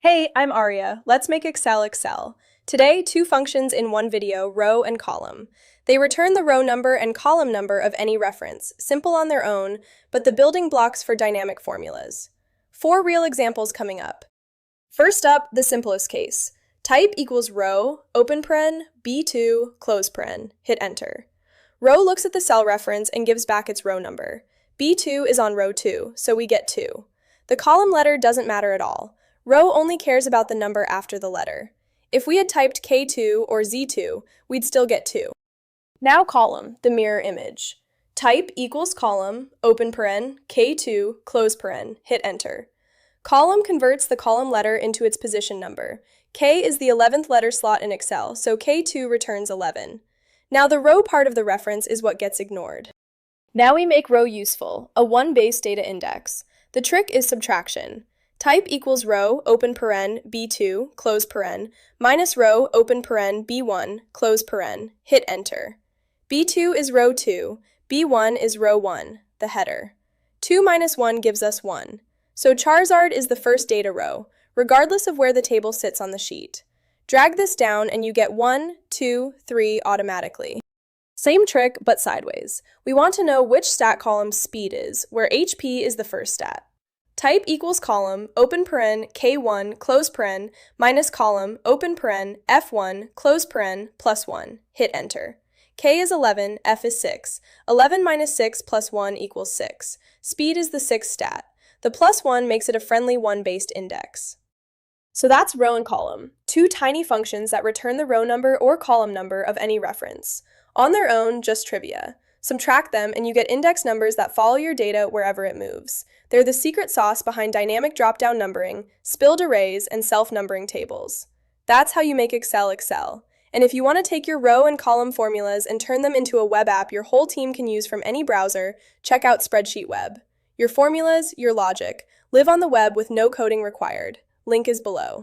Hey, I'm Aria. Let's make Excel. Today, two functions in one video, row and column. They return the row number and column number of any reference, simple on their own, but the building blocks for dynamic formulas. 4 real examples coming up. First up, the simplest case. Type equals row, open paren, B2, close paren. Hit enter. Row looks at the cell reference and gives back its row number. B2 is on row 2, so we get 2. The column letter doesn't matter at all. Row only cares about the number after the letter. If we had typed K2 or Z2, we'd still get 2. Now column, the mirror image. Type equals column, open paren, K2, close paren, hit enter. Column converts the column letter into its position number. K is the 11th letter slot in Excel, so K2 returns 11. Now the row part of the reference is what gets ignored. Now we make row useful, a 1 base data index. The trick is subtraction. Type equals row, open paren, B2, close paren, minus row, open paren, B1, close paren, hit enter. B2 is row 2, B1 is row 1, the header. 2 minus 1 gives us 1. So Charizard is the first data row, regardless of where the table sits on the sheet. Drag this down and you get 1, 2, 3 automatically. Same trick, but sideways. We want to know which stat column's speed is, where HP is the first stat. Type equals column, open paren, K1, close paren, minus column, open paren, F1, close paren, plus 1. Hit enter. K is 11, F is 6. 11 minus 6 plus 1 equals 6. Speed is the sixth stat. The plus 1 makes it a friendly 1-based index. So that's row and column, two tiny functions that return the row number or column number of any reference. On their own, just trivia. Subtract them and you get index numbers that follow your data wherever it moves. They're the secret sauce behind dynamic drop-down numbering, spilled arrays, and self-numbering tables. That's how you make Excel. And if you want to take your row and column formulas and turn them into a web app your whole team can use from any browser, check out SpreadsheetWeb. Your formulas, your logic, live on the web with no coding required. Link is below.